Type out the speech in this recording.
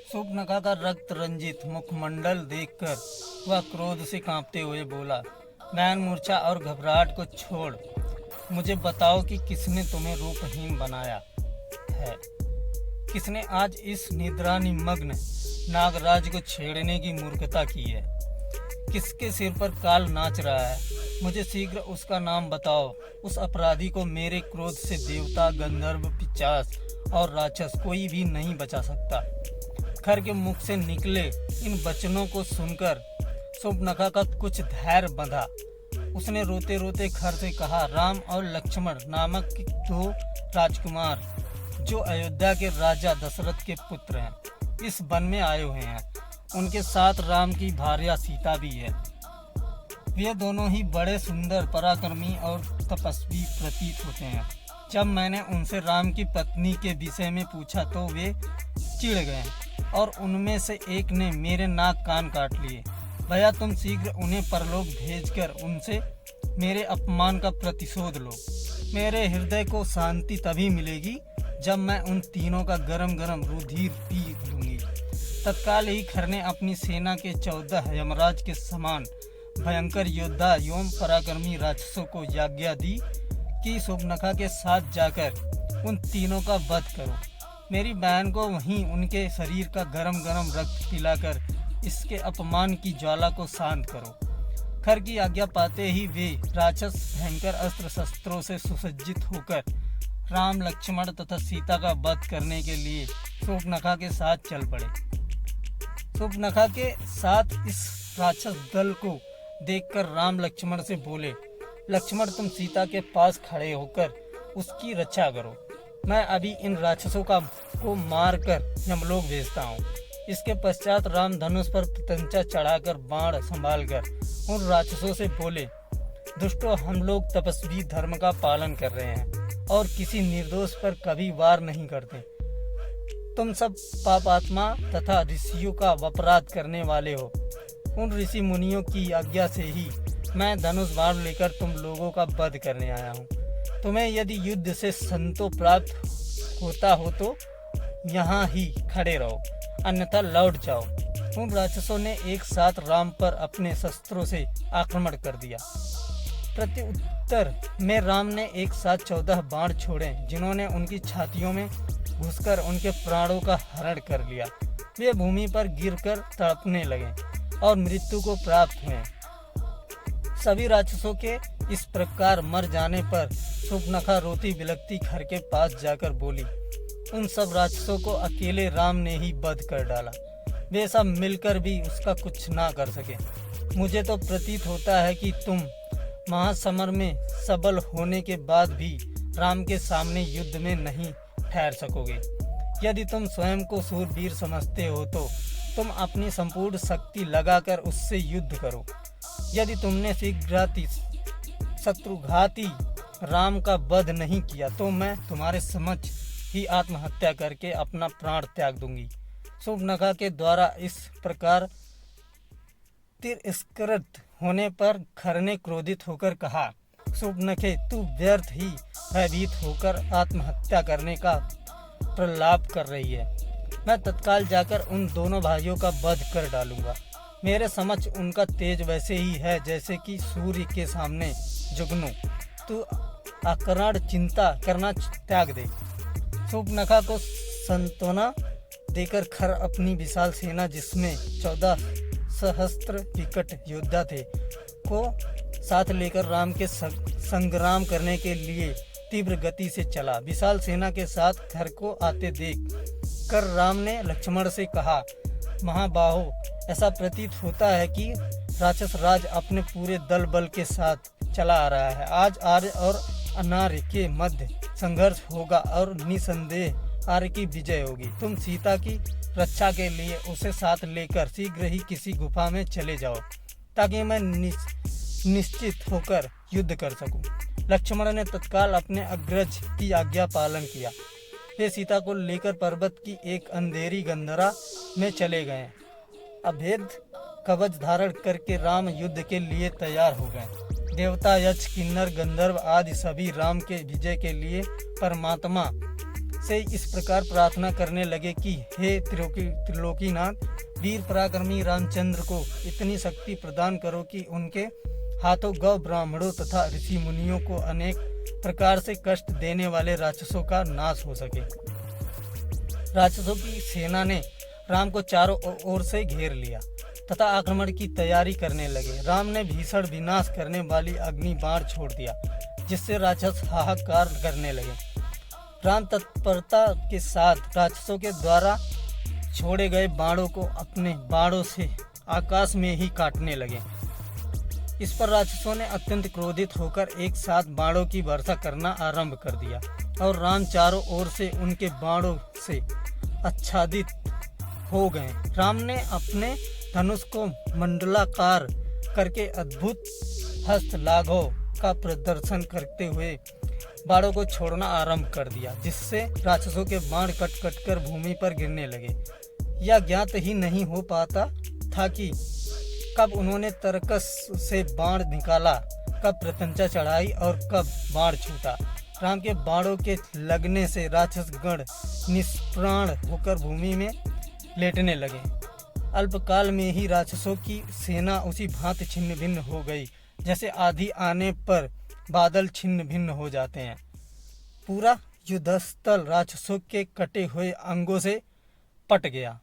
शूर्पणखा का रक्त रंजित मुखमंडल देखकर वह क्रोध से कांपते हुए बोला, बहन मूर्छा और घबराहट को छोड़, मुझे बताओ कि किसने तुम्हें रूपहीन बनाया है। किसने आज इस निद्रा निमग्न नागराज को छेड़ने की मूर्खता की है। किसके सिर पर काल नाच रहा है। मुझे शीघ्र उसका नाम बताओ। उस अपराधी को मेरे क्रोध से देवता, गंधर्व, पिशाच और राक्षस कोई भी नहीं बचा सकता। खर के मुख से निकले इन वचनों को सुनकर शूर्पणखा का कुछ धैर्य बंधा। उसने रोते रोते खर से कहा, राम और लक्ष्मण नामक 2 राजकुमार जो अयोध्या के राजा दशरथ के पुत्र हैं, इस वन में आए हुए हैं। उनके साथ राम की भार्या सीता भी है। वे दोनों ही बड़े सुंदर, पराक्रमी और तपस्वी प्रतीत होते हैं। जब मैंने उनसे राम की पत्नी के विषय में पूछा तो वे चिढ़ गए और उनमें से एक ने मेरे नाक कान काट लिए। भैया, तुम शीघ्र उन्हें परलोक भेजकर उनसे मेरे अपमान का प्रतिशोध लो। मेरे हृदय को शांति तभी मिलेगी जब मैं उन तीनों का गरम गरम रुधिर पी लूंगी। तत्काल ही खर ने अपनी सेना के 14 यमराज के समान भयंकर योद्धा एवं पराक्रमी राक्षसों को आज्ञा दी कि शूर्पणखा के साथ जाकर उन तीनों का वध करो। मेरी बहन को वहीं उनके शरीर का गरम गरम रक्त पिलाकर इसके अपमान की ज्वाला को शांत करो। खर की आज्ञा पाते ही वे राक्षस भयंकर अस्त्र शस्त्रों से सुसज्जित होकर राम, लक्ष्मण तथा सीता का वध करने के लिए शूर्पणखा के साथ चल पड़े। शूर्पणखा के साथ इस राक्षस दल को देखकर राम लक्ष्मण से बोले, लक्ष्मण, तुम सीता के पास खड़े होकर उसकी रक्षा करो। मैं अभी इन राक्षसों को मार कर यमलोक भेजता हूँ। इसके पश्चात राम धनुष पर तंचा चढ़ाकर बाण संभालकर उन राक्षसों से बोले, दुष्टों, हम लोग तपस्वी धर्म का पालन कर रहे हैं और किसी निर्दोष पर कभी वार नहीं करते। तुम सब पापात्मा तथा ऋषियों का अपराध करने वाले हो। उन ऋषि मुनियों की आज्ञा से ही मैं धनुष बाण लेकर तुम लोगों का वध करने आया हूँ। तुम्हें यदि युद्ध से संतोष प्राप्त होता हो तो यहाँ ही खड़े रहो, अन्यथा लौट जाओ। उन राक्षसों ने एक साथ राम पर अपने शस्त्रों से आक्रमण कर दिया। प्रत्युत्तर में राम ने एक साथ 14 बाण छोड़े, जिन्होंने उनकी छातियों में घुसकर उनके प्राणों का हरण कर लिया। वे भूमि पर गिरकर तड़पने लगे और मृत्यु को प्राप्त हुए। सभी राक्षसों के इस प्रकार मर जाने पर शूर्पणखा रोती बिलखती खर के पास जाकर बोली, उन सब राक्षसों को अकेले राम ने ही वध कर डाला। वे सब मिलकर भी उसका कुछ ना कर सके। मुझे तो प्रतीत होता है कि तुम महासमर में सबल होने के बाद भी राम के सामने युद्ध में नहीं ठहर सकोगे। यदि तुम स्वयं को शूरवीर समझते हो तो तुम अपनी संपूर्ण शक्ति लगाकर उससे युद्ध करो। यदि तुमने शीघ्राति शत्रुघाती राम का वध नहीं किया तो मैं तुम्हारे समक्ष ही आत्महत्या करके अपना प्राण त्याग दूंगी। शूर्पणखा के द्वारा इस प्रकार तिरस्कृत होने पर खर ने क्रोधित होकर कहा, शूर्पणखे, तू व्यर्थ ही भयभीत होकर आत्महत्या करने का प्रलाप कर रही है। मैं तत्काल जाकर उन दोनों भाइयों का वध कर डालूंगा। मेरे समक्ष उनका तेज वैसे ही है जैसे कि सूर्य के सामने जुगनू। तू अकारण चिंता करना त्याग दे। शूर्पणखा को सांत्वना देकर खर अपनी विशाल सेना, जिसमें 14 सहस्त्र विकट योद्धा थे, को साथ लेकर राम के संग्राम करने के लिए तीव्र गति से चला। विशाल सेना के साथ खर को आते देख कर राम ने लक्ष्मण से कहा, महाबाहो, ऐसा प्रतीत होता है कि राक्षस राज अपने पूरे दल बल के साथ चला आ रहा है। आज आर्य और अनार्य के मध्य संघर्ष होगा और निसंदेह आर्य की विजय होगी। तुम सीता की रक्षा के लिए उसे साथ लेकर शीघ्र ही किसी गुफा में चले जाओ, ताकि मैं निश्चित होकर युद्ध कर सकूं। लक्ष्मण ने तत्काल अपने अग्रज की आज्ञा पालन किया। वे सीता को लेकर पर्वत की एक अंधेरी गंधरा में चले गए। अभेद कवच धारण करके राम युद्ध के लिए तैयार हो गए। देवता, यक्ष, किन्नर, गंधर्व आदि सभी राम के विजय के लिए परमात्मा से इस प्रकार प्रार्थना करने लगे कि हे त्रिलोकीनाथ, वीर पराक्रमी रामचंद्र को इतनी शक्ति प्रदान करो कि उनके हाथों गौ ब्राह्मणों तथा ऋषि मुनियों को अनेक प्रकार से कष्ट देने वाले राक्षसों का नाश हो सके। राक्षसों की सेना ने राम को चारों ओर से घेर लिया तथा आक्रमण की तैयारी करने लगे। राम ने भीषण विनाश करने वाली अग्नि बाण छोड़ दिया, जिससे राक्षस हाहाकार करने लगे। राम तत्परता के साथ राक्षसों के द्वारा छोड़े गए बाणों को अपने बाणों से आकाश में ही काटने लगे। इस पर राक्षसों ने अत्यंत क्रोधित होकर एक साथ बाणों की वर्षा करना आरंभ कर दिया और राम चारों ओर से उनके बाणों से आच्छादित हो गए। राम ने अपने धनुष को मंडलाकार करके अद्भुत हस्त लाघव का प्रदर्शन करते हुए बाणों को छोड़ना आरंभ कर दिया, जिससे राक्षसों के बाण कट कट कर भूमि पर गिरने लगे। यह ज्ञात ही नहीं हो पाता था कि कब उन्होंने तरकस से बाण निकाला, कब प्रत्यंचा चढ़ाई और कब बाण छूटा। राम के बाणों के लगने से राक्षस गण निष्प्राण होकर भूमि में लेटने लगे। अल्पकाल में ही राक्षसों की सेना उसी भांति छिन्न भिन्न हो गई जैसे आंधी आने पर बादल छिन्न भिन्न हो जाते हैं। पूरा युद्धस्थल राक्षसों के कटे हुए अंगों से पट गया।